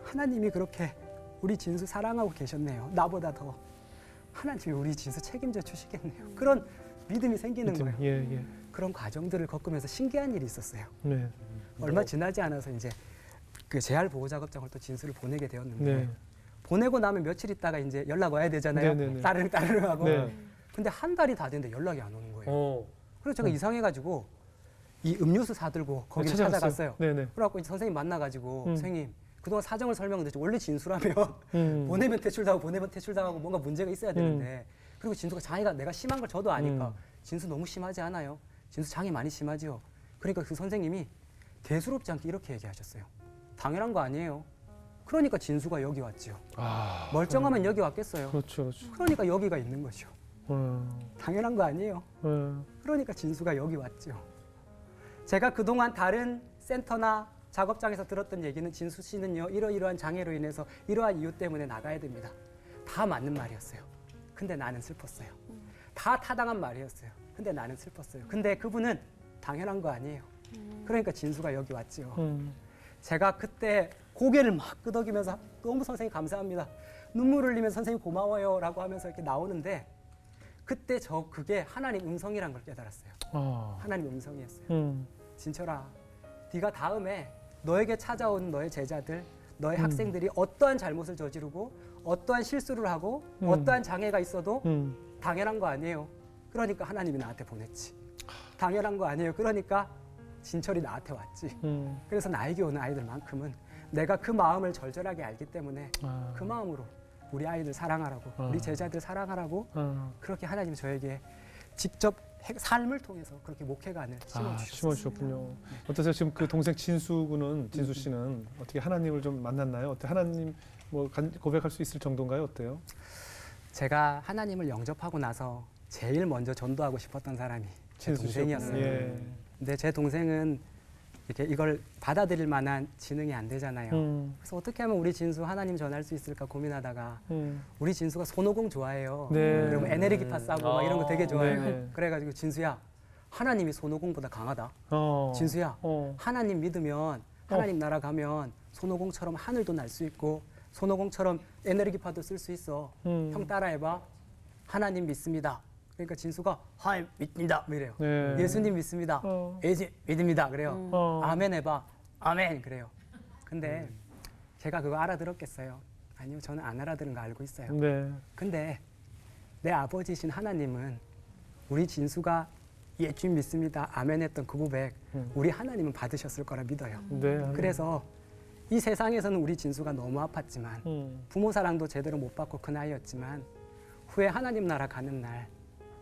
하나님이 그렇게 우리 진수 사랑하고 계셨네요. 나보다 더 하나님이 우리 진수 책임져 주시겠네요. 그런 믿음이 생기는 거예요. 예. 그런 과정들을 겪으면서 신기한 일이 있었어요. 네. 얼마 지나지 않아서 이제 그 재활 보호 작업장을 또 진수를 보내게 되었는데 네. 보내고 나면 며칠 있다가 이제 연락 와야 되잖아요. 네네네. 따르릉 하고. 네. 근데 한 달이 다 됐는데 연락이 안 오는 거예요. 그래서 제가 음. 이상해가지고 이 음료수 사들고 거기 찾아갔어요? 찾아갔어요. 네네. 그래갖고 이제 선생님 만나가지고 선생님 그동안 사정을 설명드렸죠. 원래 진수라면 보내면 퇴출당하고 뭔가 문제가 있어야 되는데 그리고 진수가 장애가 내가 심한 걸 저도 아니까 진수 너무 심하지 않아요? 진수 장애 많이 심하지요? 그러니까 그 선생님이 대수롭지 않게 이렇게 얘기하셨어요. 당연한 거 아니에요. 그러니까 진수가 여기 왔지요. 멀쩡하면 여기 왔겠어요. 그렇죠. 그러니까 여기가 있는 거죠. 당연한 거 아니에요. 그러니까 진수가 여기 왔죠. 제가 그동안 다른 센터나 작업장에서 들었던 얘기는 진수 씨는요 이러이러한 장애로 인해서 이러한 이유 때문에 나가야 됩니다. 다 맞는 말이었어요. 근데 나는 슬펐어요. 다 타당한 말이었어요. 근데 나는 슬펐어요. 근데 그분은 당연한 거 아니에요. 그러니까 진수가 여기 왔지요. 제가 그때 고개를 막 끄덕이면서 너무 선생님 감사합니다. 눈물 흘리면서 선생님 고마워요 라고 하면서 이렇게 나오는데 그때 그게 하나님 음성이란 걸 깨달았어요. 하나님 음성이었어요. 진철아, 네가 다음에 너에게 찾아온 너의 제자들, 너의 학생들이 어떠한 잘못을 저지르고 어떠한 실수를 하고 어떠한 장애가 있어도 당연한 거 아니에요. 그러니까 하나님이 나한테 보냈지. 당연한 거 아니에요. 그러니까 진철이 나한테 왔지. 그래서 나에게 오는 아이들만큼은 내가 그 마음을 절절하게 알기 때문에 그 마음으로 우리 아이들 사랑하라고 우리 제자들 사랑하라고 그렇게 하나님이 저에게 직접 삶을 통해서 그렇게 목회관을 심어주셨어요. 심어주셨군요. 어떠세요? 지금 그 동생 진수 씨는 어떻게 하나님을 좀 만났나요? 어때 하나님 뭐 고백할 수 있을 정도인가요? 어때요? 제가 하나님을 영접하고 나서 제일 먼저 전도하고 싶었던 사람이 제 진수 동생이었어요. 씨였군요. 예. 근데 제 동생은 이렇게 이걸 받아들일 만한 지능이 안 되잖아요. 그래서 어떻게 하면 우리 진수 하나님 전할 수 있을까 고민하다가 우리 진수가 손오공 좋아해요. 네. 그리고 에네르기파 싸고 막 이런 거 되게 좋아해요. 네. 그래가지고 진수야, 하나님이 손오공보다 강하다. 어. 진수야, 어. 하나님 믿으면 하나님 나라 가면 손오공처럼 하늘도 날 수 있고 손오공처럼 에네르기파도 쓸 수 있어. 형 따라해봐. 하나님 믿습니다. 그러니까 진수가 하나님 믿습니다. 뭐 이래요. 네. 예수님 믿습니다. 예수 믿습니다. 그래요. 아멘 해봐. 아멘 그래요. 근데 제가 그거 알아들었겠어요? 아니요, 저는 안 알아들은 거 알고 있어요. 네. 근데 내 아버지신 하나님은 우리 진수가 예수 믿습니다. 아멘 했던 그 고백 우리 하나님은 받으셨을 거라 믿어요. 네. 그래서 이 세상에서는 우리 진수가 너무 아팠지만 부모 사랑도 제대로 못 받고 그 나이였지만 후에 하나님 나라 가는 날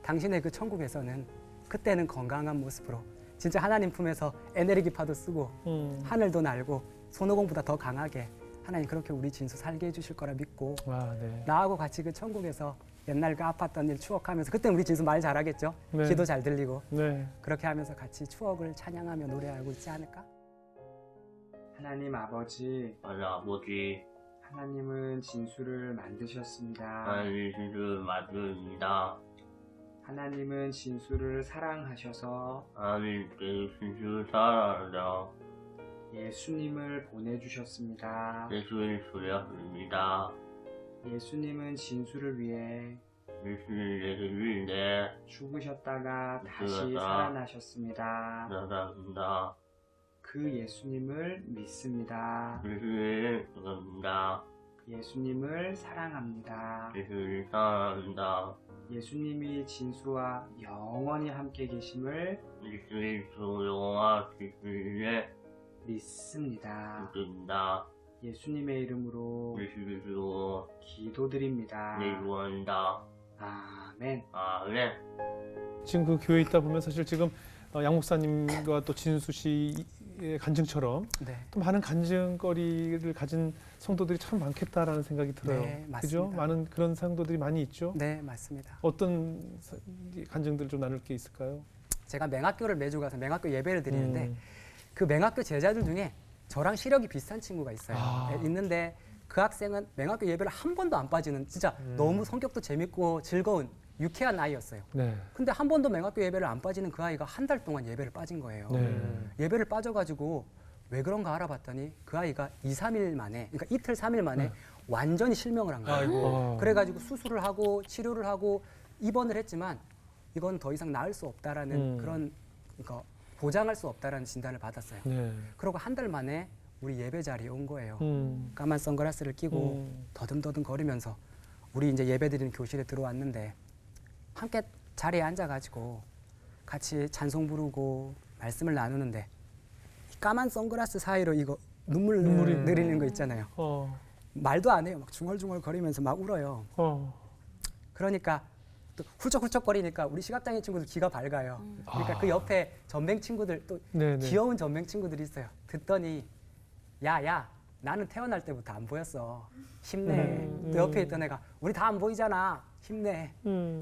당신의 그 천국에서는 그때는 건강한 모습으로 진짜 하나님 품에서 에네르기파도 쓰고 하늘도 날고 손오공보다 더 강하게 하나님 그렇게 우리 진수 살게 해주실 거라 믿고 아, 네. 나하고 같이 그 천국에서 옛날 그 아팠던 일 추억하면서 그때는 우리 진수 말 잘하겠죠? 네. 기도 잘 들리고 네. 그렇게 하면서 같이 추억을 찬양하며 노래하고 있지 않을까? 하나님 아버지, 하나님은 진수를 만드셨습니다. 하나님을 만듭니다. 하나님은 진수를 사랑하셔서 하나님께 진실 사랑하라. 예수님을 보내주셨습니다. 예수의 소리합니다. 예수님은 진수를 위해 예수의 위에 죽으셨다가 다시 죽으셨다가 살아나셨습니다. 나갑니다. 그 예수님을 믿습니다. 예수의 소리합니다. 예수님을 사랑합니다. 예수의 사랑합니다. 예수님이 진수와 영원히 함께 계심을 예수의 소리와 예수의 믿습니다. 믿습니다. 예수님의 이름으로 예수의 소리와 기도드립니다. 예수한다. 아멘. 아멘. 지금 그 교회에 있다 보면 사실 지금 양 목사님과 또 진수 씨의 간증처럼 네. 또 많은 간증거리를 가진 성도들이 참 많겠다라는 생각이 들어요. 네, 그죠? 맞습니다. 많은 그런 성도들이 많이 있죠. 네, 맞습니다. 어떤 간증들 좀 나눌 게 있을까요? 제가 맹학교를 매주 가서 맹학교 예배를 드리는데 그 맹학교 제자들 중에 저랑 시력이 비슷한 친구가 있어요. 아. 네, 있는데 그 학생은 맹학교 예배를 한 번도 안 빠지는 진짜 너무 성격도 재밌고 즐거운 유쾌한 아이였어요. 네. 근데 한 번도 맹학교 예배를 안 빠지는 그 아이가 한 달 동안 예배를 빠진 거예요. 네. 예배를 빠져가지고 왜 그런가 알아봤더니 그 아이가 2, 3일 만에 그러니까 이틀, 3일 만에 완전히 실명을 한 거예요. 아이고. 그래가지고 수술을 하고 치료를 하고 입원을 했지만 이건 더 이상 나을 수 없다라는 그런 그러니까 보장할 수 없다라는 진단을 받았어요. 네. 그러고 한 달 만에 우리 예배 자리에 온 거예요. 음. 까만 선글라스를 끼고 더듬더듬 거리면서 우리 이제 예배 드리는 교실에 들어왔는데 함께 자리에 앉아가지고 같이 찬송 부르고 말씀을 나누는데 이 까만 선글라스 사이로 이거 눈물이 내리는 거 있잖아요. 말도 안 해요. 막 중얼중얼 거리면서 막 울어요. 그러니까 또 훌쩍훌쩍거리니까 우리 시각장애 친구들 귀가 밝아요. 그러니까 그 옆에 전맹 친구들 또 네네. 귀여운 전맹 친구들이 있어요. 듣더니 야야 나는 태어날 때부터 안 보였어. 힘내. 또 옆에 있던 애가 우리 다 안 보이잖아. 힘내.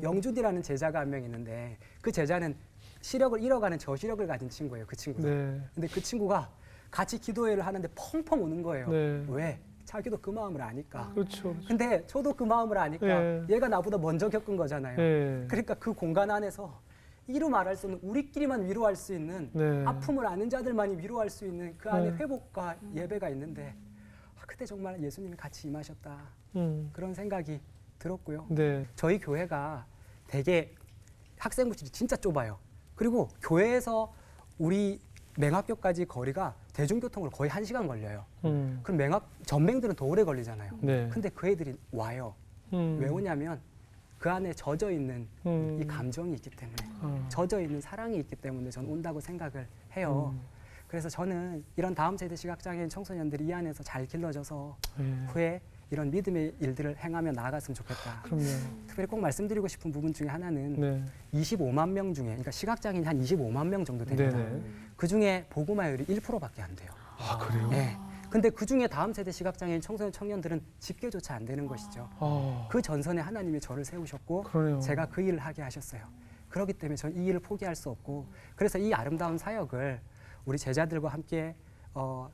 영준이라는 제자가 한 명 있는데 그 제자는 시력을 잃어가는 저시력을 가진 친구예요. 그 친구가. 네. 근데 그 친구가 같이 기도회를 하는데 펑펑 우는 거예요. 네. 왜? 자기도 그 마음을 아니까. 그렇죠. 근데 저도 그 마음을 아니까 네. 얘가 나보다 먼저 겪은 거잖아요. 네. 그러니까 그 공간 안에서 이루 말할 수 없는 우리끼리만 위로할 수 있는 네. 아픔을 아는 자들만이 위로할 수 있는 그 안에 네. 회복과 예배가 있는데 그때 정말 예수님이 같이 임하셨다. 그런 생각이 들었고요. 네. 저희 교회가 되게 학생부실이 진짜 좁아요. 그리고 교회에서 우리 맹학교까지 거리가 대중교통으로 거의 1시간 걸려요. 그럼 전맹들은 더 오래 걸리잖아요. 네. 근데 그 애들이 와요. 왜 오냐면 그 안에 젖어 있는 이 감정이 있기 때문에 젖어 있는 사랑이 있기 때문에 저는 온다고 생각을 해요. 그래서 저는 이런 다음 세대 시각장애인 청소년들이 이 안에서 잘 길러져서 네. 후에 이런 믿음의 일들을 행하며 나아갔으면 좋겠다. 그럼요. 특별히 꼭 말씀드리고 싶은 부분 중에 하나는 네. 25만 명 중에, 그러니까 시각장애인이 한 25만 명 정도 됩니다. 네네. 그 중에 보고마율이 1%밖에 안 돼요. 아 그래요? 예. 근데 그 중에 다음 세대 시각장애인 청소년 청년들은 집계조차 안 되는 것이죠. 아 그 전선에 하나님이 저를 세우셨고 그러네요. 제가 그 일을 하게 하셨어요. 그렇기 때문에 저는 이 일을 포기할 수 없고, 그래서 이 아름다운 사역을 우리 제자들과 함께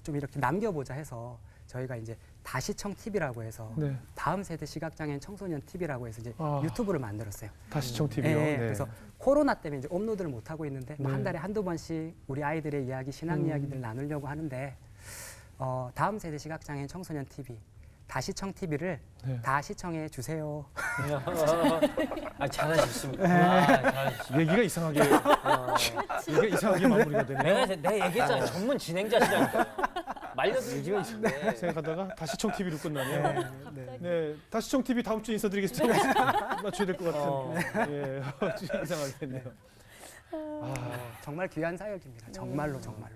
좀 이렇게 남겨보자 해서 저희가 이제 다시청 TV라고 해서 네. 다음 세대 시각장애인 청소년 TV라고 해서 이제 아. 유튜브를 만들었어요. 다시청 TV요. 예, 그래서 코로나 때문에 이제 업로드를 못 하고 있는데 뭐 네. 한 달에 한두 번씩 우리 아이들의 이야기, 신앙 이야기들 나누려고 하는데 다음 세대 시각장애인 청소년 TV, 다시청 TV를 네. 다 시청해 주세요. 아, 잘하셨습니다. 아, 잘하셨습니다. 얘기가 이상하게 얘기가 이상하게 마무리가 되네요. 내가 얘기했잖아요. 전문 진행자시라니까요. 말려드리지가 있는데. 생각하다가 다시청 TV로 끝나네요. 네, 다시청 TV 다음 주에 인사드리겠습니다. 맞춰야 될 것 같은. 예, 이상하겠네요. 아, 정말 귀한 사역입니다. 정말로 정말로.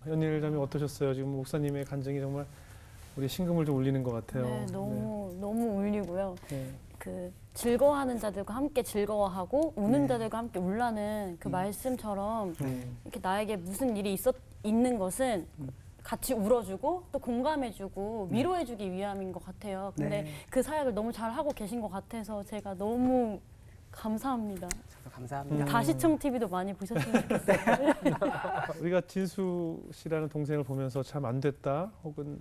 연일 자매 어떠셨어요? 지금 목사님의 간증이 정말 우리 심금을 좀 울리는 것 같아요. 네, 너무 울리고요. 네. 그 즐거워하는 자들과 함께 즐거워하고 우는 자들과 함께 울라는 그 말씀처럼 이렇게 나에게 무슨 일이 있는 것은 같이 울어주고 또 공감해주고 위로해주기 위함인 것 같아요. 근데 네. 그 사역을 너무 잘 하고 계신 것 같아서 제가 너무 감사합니다. 저도 감사합니다. 다시청 TV도 많이 보셨으면 좋겠어요. 우리가 진수 씨라는 동생을 보면서 참 안 됐다, 혹은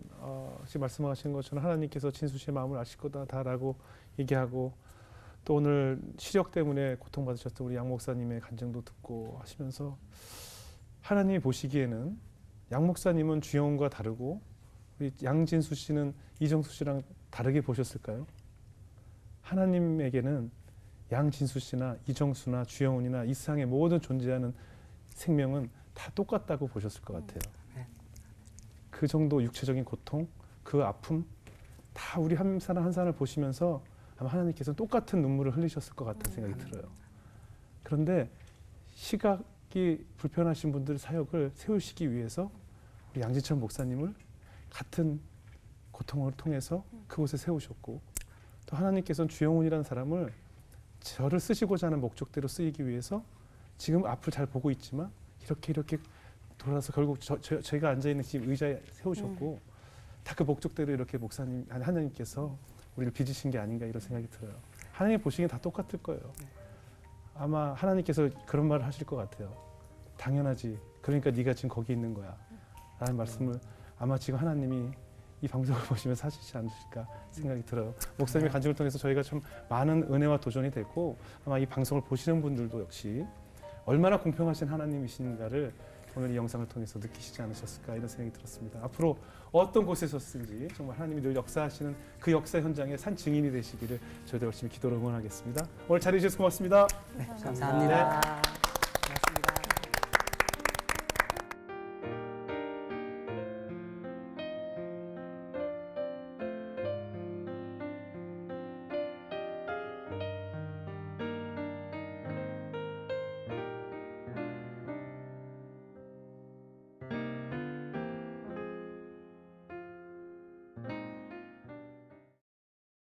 지금 말씀하신 것처럼 하나님께서 진수 씨의 마음을 아실 거다라고 얘기하고, 또 오늘 시력 때문에 고통받으셨던 우리 양 목사님의 간증도 듣고 하시면서 하나님이 보시기에는 양 목사님은 주영훈과 다르고 우리 양진수 씨는 이정수 씨랑 다르게 보셨을까요? 하나님에게는 양진수 씨나 이정수나 주영훈이나 이 세상에 모든 존재하는 생명은 다 똑같다고 보셨을 것 같아요. 네. 그 정도 육체적인 고통, 그 아픔 다 우리 한 사람 한 사람을 보시면서 아마 하나님께서는 똑같은 눈물을 흘리셨을 것 같다는 생각이 들어요. 그런데 시각이 불편하신 분들 사역을 세우시기 위해서 우리 양지천 목사님을 같은 고통을 통해서 그곳에 세우셨고, 또 하나님께서는 주영훈이라는 사람을 저를 쓰시고자 하는 목적대로 쓰이기 위해서 지금 앞을 잘 보고 있지만 이렇게 돌아서 결국 저희가 앉아있는 지금 의자에 세우셨고 다 그 목적대로 이렇게 목사님, 하나님께서 우리를 빚으신 게 아닌가 이런 생각이 들어요. 하나님 보시기엔 다 똑같을 거예요. 아마 하나님께서 그런 말을 하실 것 같아요. 당연하지. 그러니까 네가 지금 거기 있는 거야. 라는 말씀을 아마 지금 하나님이 이 방송을 보시면서 하시지 않으실까 생각이 들어요. 목사님의 간증을 통해서 저희가 좀 많은 은혜와 도전이 됐고, 아마 이 방송을 보시는 분들도 역시 얼마나 공평하신 하나님이신가를 오늘 이 영상을 통해서 느끼시지 않으셨을까 이런 생각이 들었습니다. 앞으로 어떤 곳에서든지 정말 하나님이 늘 역사하시는 그 역사 현장의 산 증인이 되시기를 저희도 열심히 기도로 응원하겠습니다. 오늘 자리해 주셔서 고맙습니다. 감사합니다.